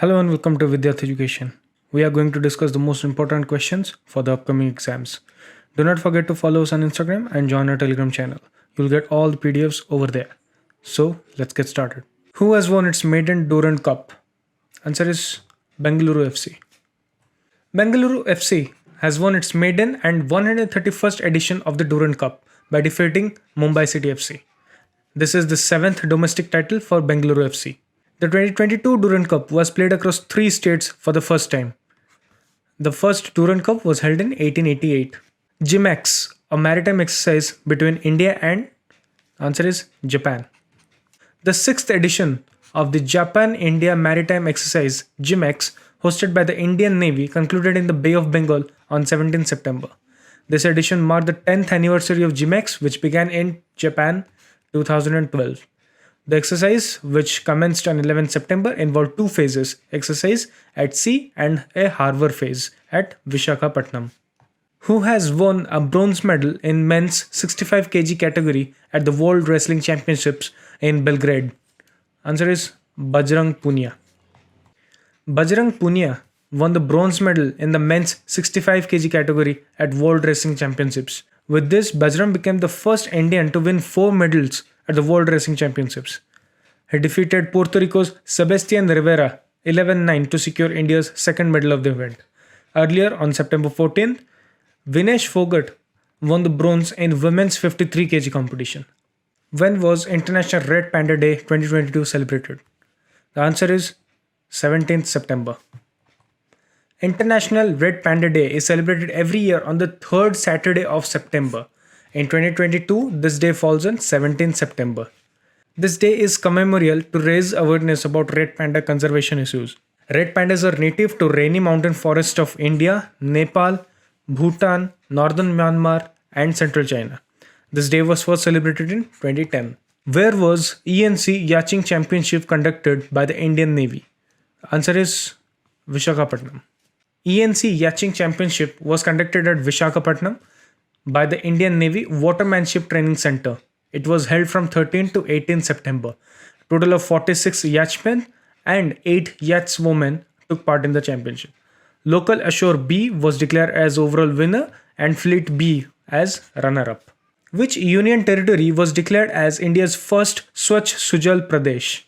Hello and welcome to Vidyarthee Education. We are going to discuss the most important questions for the upcoming exams. Do not forget to follow us on Instagram and join our Telegram channel. You'll get all the PDFs over there. So let's get started. Who has won its maiden Durand Cup? Answer is Bengaluru FC. Bengaluru FC has won its maiden and 131st edition of the Durand Cup by defeating Mumbai City FC. This is the 7th domestic title for Bengaluru FC. The 2022 Durand Cup was played across 3 states for the first time. The first Durand Cup was held in 1888. GMEX, a maritime exercise between India and answer is Japan. The 6th edition of the Japan-India Maritime Exercise GMEX, hosted by the Indian Navy, concluded in the Bay of Bengal on 17 September. This edition marked the 10th anniversary of GMEX, which began in Japan 2012. The exercise, which commenced on 11 September, involved 2 phases: exercise at sea and a harbor phase at Visakhapatnam. Who has won a bronze medal in men's 65 kg category at the World Wrestling Championships in Belgrade? Answer is Bajrang Punia. Bajrang Punia won the bronze medal in the men's 65 kg category at World Wrestling Championships. With this, Bajrang became the first Indian to win 4 medals at the World Wrestling Championships. He defeated Puerto Rico's Sebastian Rivera 11-9 to secure India's second medal of the event. Earlier, on September 14th, Vinesh Fogart won the bronze in women's 53 kg competition. When was International Red Panda Day 2022 celebrated? The answer is 17th September. International Red Panda Day is celebrated every year on the 3rd Saturday of September. In 2022, this day falls on 17th September. This day is commemorable to raise awareness about red panda conservation issues. Red pandas are native to rainy mountain forests of India, Nepal, Bhutan, northern Myanmar, and central China. This day was first celebrated in 2010. Where was ENC Yachting Championship conducted by the Indian Navy? Answer is Visakhapatnam. ENC Yachting Championship was conducted at Visakhapatnam by the Indian Navy Watermanship Training Center. It was held from 13 to 18 September. A total of 46 yachtsmen and 8 yachtswomen took part in the championship. Local Ashore B was declared as overall winner and Fleet B as runner-up. Which union territory was declared as India's first Swachh Sujal Pradesh?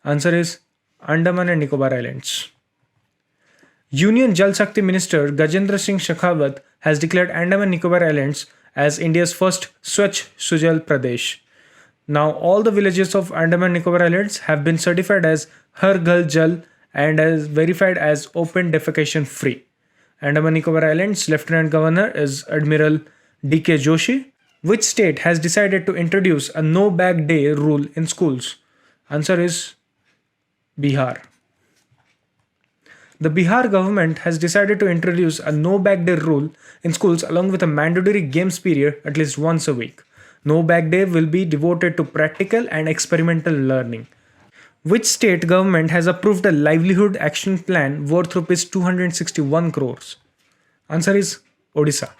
Answer is Andaman and Nicobar Islands. Union Jal Shakti Minister Gajendra Singh Shekhawat has declared Andaman Nicobar Islands as India's first Swachh Sujal Pradesh. Now all the villages of Andaman Nicobar Islands have been certified as Har Ghar Jal and as verified as open defecation free. Andaman Nicobar Islands Lieutenant Governor is Admiral D.K. Joshi. Which state has decided to introduce a no bag day rule in schools? Answer is Bihar. The Bihar government has decided to introduce a no bag day rule in schools along with a mandatory games period at least once a week. No bag day will be devoted to practical and experimental learning. Which state government has approved a livelihood action plan worth Rs 261 crores? Answer is Odisha.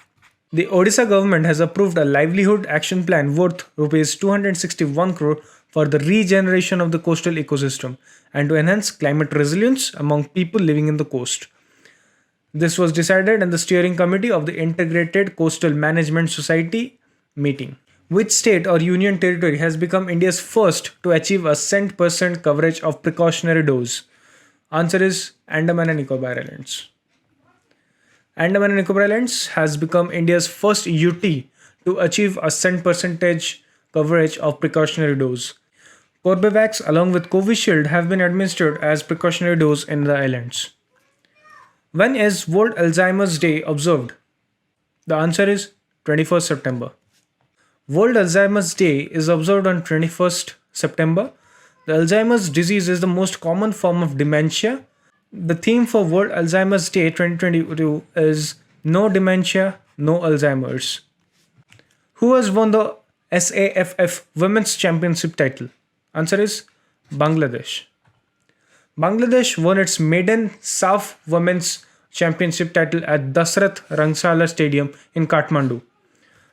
The Odisha government has approved a livelihood action plan worth Rs 261 crore for the regeneration of the coastal ecosystem and to enhance climate resilience among people living in the coast. This was decided in the steering committee of the Integrated Coastal Management Society meeting. Which state or union territory has become India's first to achieve a 100% coverage of precautionary dose? Answer is Andaman and Nicobar Islands. Andaman and Nicobar Islands has become India's first UT to achieve a 100% coverage of precautionary dose. Corbevax along with Covishield have been administered as precautionary dose in the islands. When is World Alzheimer's Day observed? The answer is 21st September. World Alzheimer's Day is observed on 21st September. The Alzheimer's disease is the most common form of dementia. The theme for World Alzheimer's Day 2022 is No Dementia, No Alzheimer's. Who has won the SAFF Women's Championship title? Answer is Bangladesh. Bangladesh won its maiden SAF Women's Championship title at Dasrath Rangsala Stadium in Kathmandu.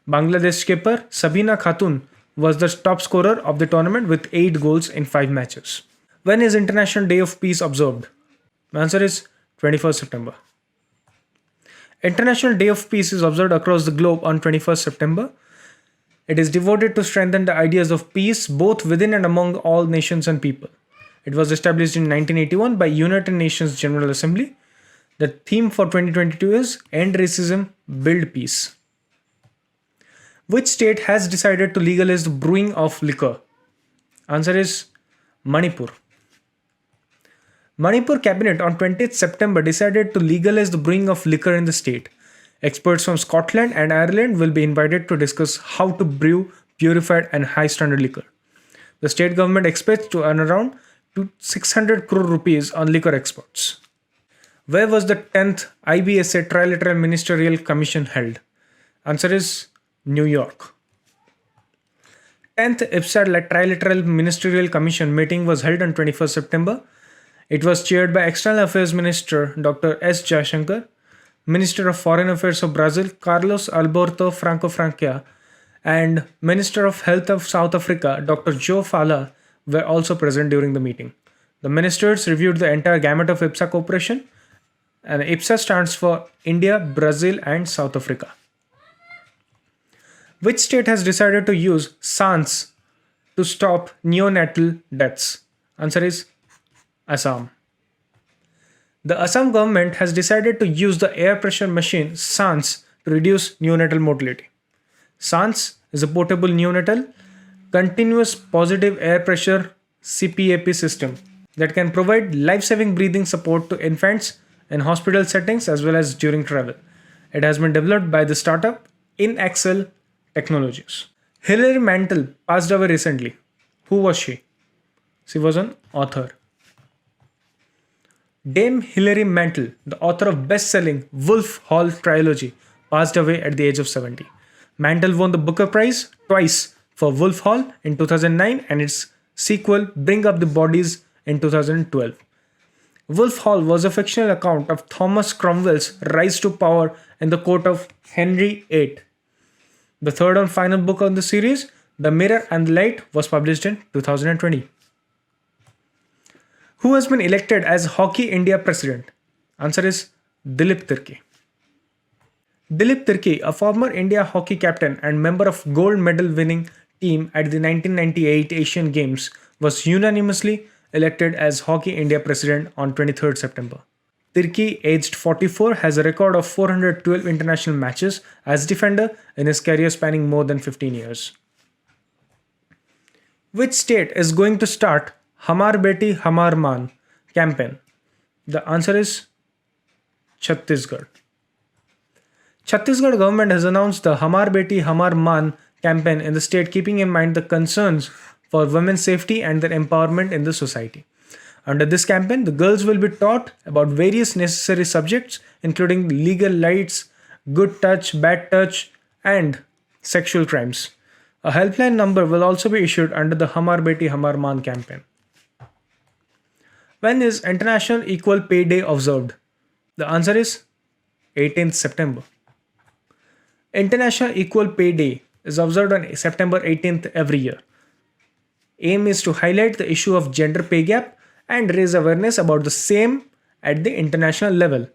Bangladesh skipper Sabina Khatun was the top scorer of the tournament with 8 goals in 5 matches. When is International Day of Peace observed? The answer is 21st September. International Day of Peace is observed across the globe on 21st September. It is devoted to strengthen the ideas of peace both within and among all nations and people. It was established in 1981 by United Nations General Assembly. The theme for 2022 is End Racism, Build Peace. Which state has decided to legalize the brewing of liquor? Answer is Manipur. Manipur cabinet on 20th September decided to legalize the brewing of liquor in the state. Experts from Scotland and Ireland will be invited to discuss how to brew purified and high standard liquor. The state government expects to earn around 600 crore rupees on liquor exports. Where was the 10th IBSA Trilateral Ministerial Commission held? Answer is New York. 10th IBSA Trilateral Ministerial Commission meeting was held on 21st September. It was chaired by External Affairs Minister Dr. S. Jaishankar, Minister of Foreign Affairs of Brazil Carlos Alberto Franco Francia, and Minister of Health of South Africa Dr. Joe Fala were also present during the meeting. The ministers reviewed the entire gamut of IBSA cooperation, and IBSA stands for India, Brazil, and South Africa. Which state has decided to use SANS to stop neonatal deaths? Answer is Assam. The Assam government has decided to use the air pressure machine SANS to reduce neonatal mortality. SANS is a portable neonatal continuous positive air pressure CPAP system that can provide life-saving breathing support to infants in hospital settings as well as during travel. It has been developed by the startup InAxle Technologies. Hilary Mantel passed away recently. Who was she? She was an author. Dame Hilary Mantel, the author of best-selling Wolf Hall trilogy, passed away at the age of 70. Mantel won the Booker Prize twice for Wolf Hall in 2009 and its sequel Bring Up the Bodies in 2012. Wolf Hall was a fictional account of Thomas Cromwell's rise to power in the court of Henry VIII. The third and final book on the series, The Mirror and the Light, was published in 2020. Who has been elected as Hockey India president? Answer is Dilip Tirkey. Dilip Tirkey, a former India hockey captain and member of gold medal winning team at the 1998 Asian Games, was unanimously elected as Hockey India president on 23rd September. Tirkey, aged 44, has a record of 412 international matches as defender in his career spanning more than 15 years. Which state is going to start Hamar Beti Hamar Maan campaign? The answer is Chhattisgarh. Chhattisgarh government has announced the Hamar Beti Hamar Maan campaign in the state, keeping in mind the concerns for women's safety and their empowerment in the society. Under this campaign, the girls will be taught about various necessary subjects including legal rights, good touch, bad touch, and sexual crimes. A helpline number will also be issued under the Hamar Beti Hamar Maan campaign. When is International Equal Pay Day observed? The answer is 18th September. International Equal Pay Day is observed on September 18th every year. Aim is to highlight the issue of gender pay gap and raise awareness about the same at the international level.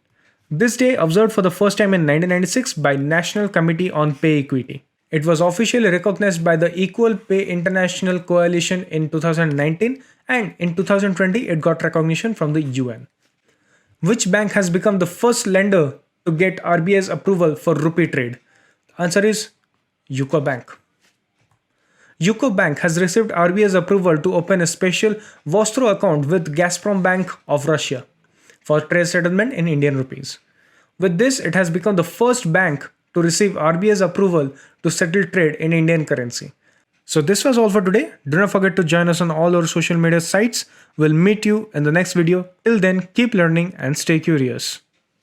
This day observed for the first time in 1996 by National Committee on Pay Equity. It was officially recognized by the Equal Pay International Coalition in 2019, and in 2020 it got recognition from the UN. Which bank has become the first lender to get RBI's approval for rupee trade? The answer is UCO Bank. UCO Bank has received RBI's approval to open a special Vostro account with Gazprom Bank of Russia for trade settlement in Indian rupees. With this, it has become the first bank to receive RBI's approval to settle trade in Indian currency. So this was all for today. Do not forget to join us on all our social media sites. We'll meet you in the next video. Till then, keep learning and stay curious.